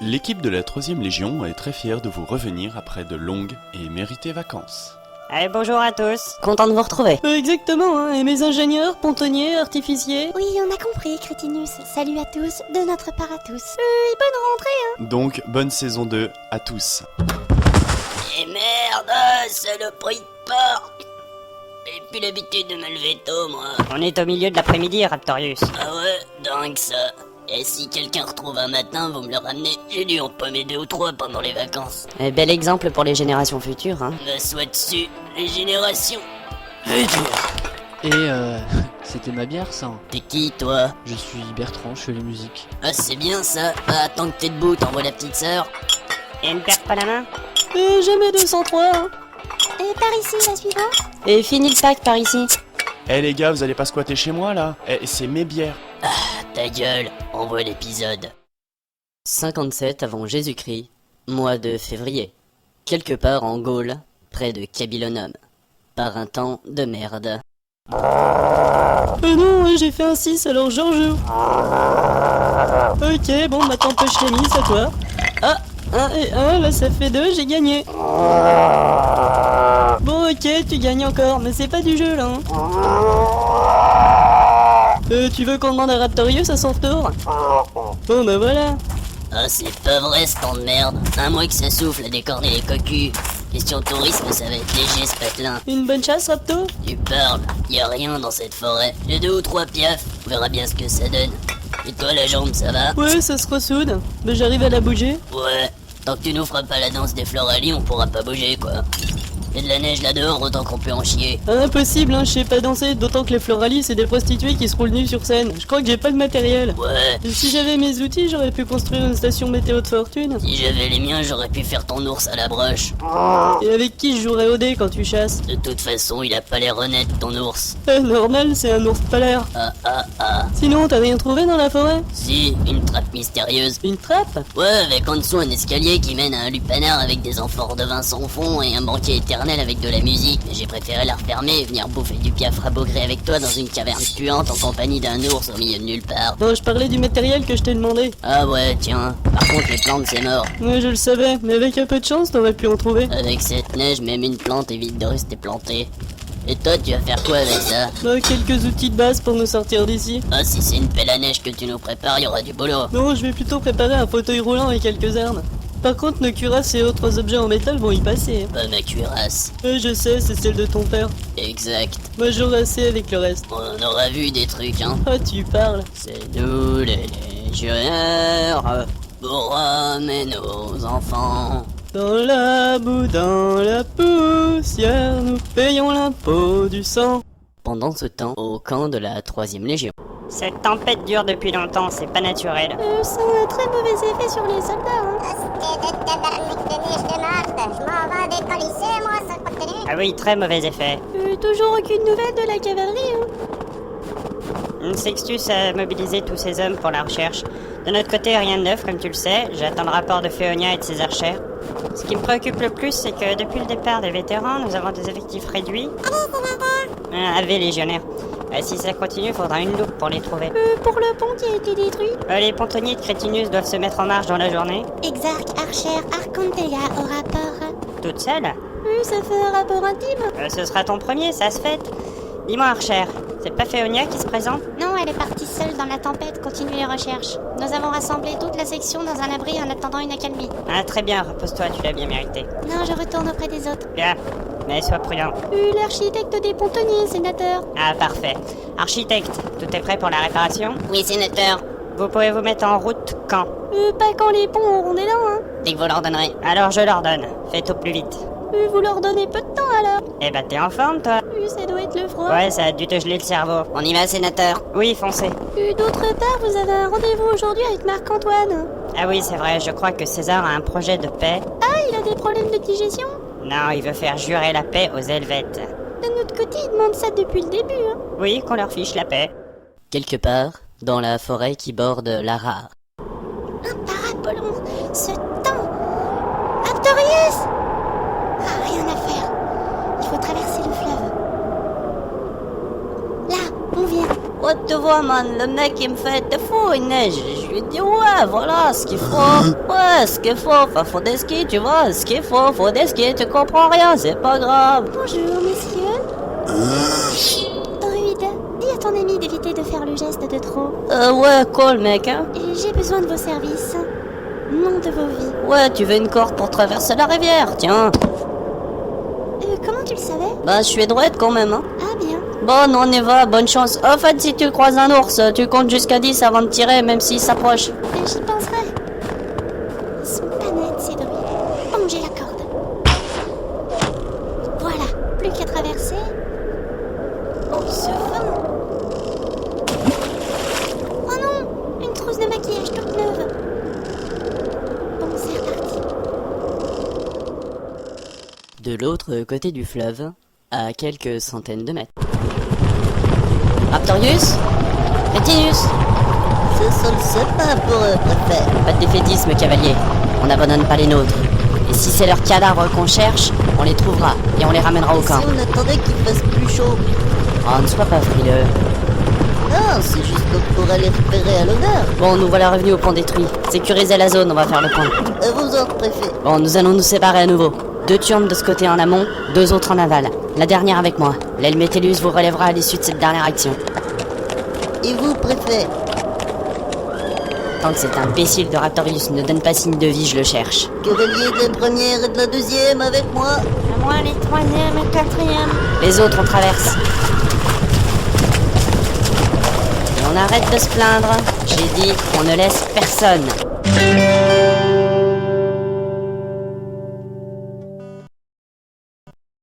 L'équipe de la 3e Légion est très fière de vous revenir après de longues et méritées vacances. Allez, bonjour à tous. Content de vous retrouver. Exactement, hein. Et mes ingénieurs, pontonniers, artificiers. Oui, on a compris, Crétinus. Salut à tous, de notre part à tous. Et bonne rentrée, hein. Donc, bonne saison 2 à tous. Et merde, saloperie de porc. J'ai plus l'habitude de me lever tôt, moi. On est au milieu de l'après-midi, Raptorius. Ah ouais, dingue ça. Et si quelqu'un retrouve un matin, vous me le ramenez. J'ai dû en pommer 2 ou 3 pendant les vacances. Bel exemple pour les générations futures, hein. Me soit dessus, les générations. Et c'était ma bière ça. T'es qui, toi? Je suis Bertrand, je fais les musiques. Ah, c'est bien ça. Ah, tant que t'es debout, t'envoies la petite sœur. Et ne perds pas la main. Jamais 203, hein. Et par ici, la suivante. Et fini le pack par ici. Eh les gars, vous allez pas squatter chez moi là? Eh, c'est mes bières. Ta gueule, envoie l'épisode. 57 avant Jésus-Christ, mois de février. Quelque part en Gaule, près de Cabillonum. Par un temps de merde. Non, j'ai fait un 6, alors j'en joue. Ok, bon, maintenant pêche les mises, à toi. Ah, 1 et 1, là ça fait 2, j'ai gagné. Bon, ok, tu gagnes encore, mais c'est pas du jeu, là. Hein. Tu veux qu'on demande à Raptorius à son retour? Bon, bah voilà. Ah, c'est pas vrai ce temps de merde. Un mois que ça souffle à décorner les cocus. Question tourisme, ça va être léger ce patelin. Une bonne chasse, Rapto? Tu parles, y a rien dans cette forêt. J'ai 2 ou 3 piafs, on verra bien ce que ça donne. Et toi la jambe, ça va? Ouais, ça se ressoude. Mais j'arrive à la bouger. Ouais, tant que tu nous feras pas la danse des Floralis, on pourra pas bouger quoi. Y'a de la neige là dehors, autant qu'on peut en chier. Impossible, hein, je sais pas danser, d'autant que les Floralis c'est des prostituées qui se roulent nues sur scène. Je crois que j'ai pas de matériel. Ouais, Et si j'avais mes outils, j'aurais pu construire une station météo de fortune. si j'avais les miens, j'aurais pu faire ton ours à la broche. Et avec qui je jouerais au dé quand tu chasses? De toute façon, il a pas l'air honnête ton ours. Normal, c'est un ours polaire. Ah. Sinon, t'as rien trouvé dans la forêt? Si, une trappe mystérieuse. Une trappe? Ouais, avec en dessous un escalier qui mène à un lupanar avec des amphores de vin sans fond et un banquier éternel avec de la musique. Mais j'ai préféré la refermer et venir bouffer du piaf rabogré avec toi dans une caverne puante en compagnie d'un ours au milieu de nulle part. Non, je parlais du matériel que je t'ai demandé. Ah ouais, tiens. Par contre, les plantes, c'est mort. Ouais, je le savais, mais avec un peu de chance, t'aurais pu en trouver. Avec cette neige, même une plante évite de rester plantée. Et toi, tu vas faire quoi avec ça? Quelques outils de base pour nous sortir d'ici. Ah, si c'est une pelle à neige que tu nous prépares, y aura du boulot. Non, je vais plutôt préparer un fauteuil roulant et quelques armes. Par contre, nos cuirasses et autres objets en métal vont y passer. Pas ma cuirasse. Je sais, c'est celle de ton père. Exact. Moi, j'aurai assez avec le reste. On aura vu des trucs, hein. Ah, tu parles. C'est nous les légionnaires pour ramener nos enfants. Dans la boue, dans la poussière, nous payons l'impôt du sang. Pendant ce temps, au camp de la 3e Légion. Cette tempête dure depuis longtemps, c'est pas naturel. Ça a un très mauvais effet sur les soldats, hein. C'était de tabarnak de neige de marde. Je m'en vais des policiers, moi, ça continue. Ah oui, très mauvais effet. Toujours aucune nouvelle de la cavalerie, hein. Sextus a mobilisé tous ses hommes pour la recherche. De notre côté, rien de neuf, comme tu le sais. J'attends le rapport de Féonia et de ses archères. Ce qui me préoccupe le plus, c'est que depuis le départ des vétérans, nous avons des effectifs réduits. Allez, légionnaires. Si ça continue, faudra une loupe pour les trouver. Pour le pont qui a été détruit. Les pontonniers de Crétinus doivent se mettre en marche dans la journée. Exarch, Archer, Arcantea au rapport. Toute seule. Ça fait un rapport intime. Ce sera ton premier, ça se fait. Dis-moi, Archer, c'est pas Féonia qui se présente? Non, elle est partie seule dans la tempête, continuer les recherches. Nous avons rassemblé toute la section dans un abri en attendant une accalmie. Ah, très bien, repose-toi, tu l'as bien mérité. Non, je retourne auprès des autres. Bien, mais sois prudent. L'architecte des pontonniers, sénateur. Ah, parfait. Architecte, tout est prêt pour la réparation? Oui, sénateur. Vous pouvez vous mettre en route quand? Pas quand les ponts auront des dents, hein. Dès que vous leur donnerez. Alors je leur donne. Faites au plus vite. Vous leur donnez peu de temps, alors. Eh ben, t'es en forme, toi? Ça doit être le froid. Ouais, ça a dû te geler le cerveau. On y va, sénateur. Oui, foncez. D'autre part, vous avez un rendez-vous aujourd'hui avec Marc-Antoine. Ah oui, c'est vrai, je crois que César a un projet de paix. Ah, il a des problèmes de digestion? Non, il veut faire jurer la paix aux Helvètes. De notre côté, il demande ça depuis le début, hein. Oui, qu'on leur fiche la paix. Quelque part, dans la forêt qui borde l'Arar. Un parapolon, ce temps. Raptorius! Ah, rien à faire. Il faut traverser le fleuve. Là, on vient. Oh, tu vois, man, le mec, il me fait de fou, il neige. Je lui lui dis ouais, voilà ce qu'il faut. Ouais, ce qu'il faut. Enfin, faut des skis, tu vois. Ce qu'il faut des skis. Tu comprends rien, c'est pas grave. Bonjour, messieurs. Druide, dis à ton ami d'éviter de faire le geste de trop. Ouais, cool, mec, hein. Et j'ai besoin de vos services. Non de vos vies. Ouais, tu veux une corde pour traverser la rivière, tiens. Comment tu le savais? Bah, je suis droite quand même, hein. Ah bien. Bon, on y va, bonne chance. En fait, si tu croises un ours, tu comptes jusqu'à 10 avant de tirer, même s'il s'approche. J'y penserai. Ils sont pas nets, ces druides. Bon, j'ai la corde. Voilà, plus qu'à traverser. Oh, ce vent. Oh non, une trousse de maquillage toute neuve. Bon, c'est reparti. De l'autre côté du fleuve, à quelques centaines de mètres. Raptorius? Retinus? Ce sont le sapin pour préfet. Pas de défaitisme, cavalier. On n'abandonne pas les nôtres. Et si c'est leurs cadavres qu'on cherche, on les trouvera et on les ramènera au camp. Si on attendait qu'il fasse plus chaud. Oh, ne sois pas frileux. Non, c'est juste qu'on pourrait les repérer à l'honneur. Bon, nous voilà revenus au pont détruit. Sécurisez la zone, on va faire le point. À vos ordres, préfet. Bon, nous allons nous séparer à nouveau. 2 turnes de ce côté en amont, 2 autres en aval. La dernière avec moi. L'aile Métellus vous relèvera à l'issue de cette dernière action. Et vous, préfet? Tant que cet imbécile de Raptorius ne donne pas signe de vie, je le cherche. Cavalier de la première et de la deuxième avec moi. À moi, les troisième et quatrième. Les autres, on traverse. Et on arrête de se plaindre. J'ai dit, on ne laisse personne.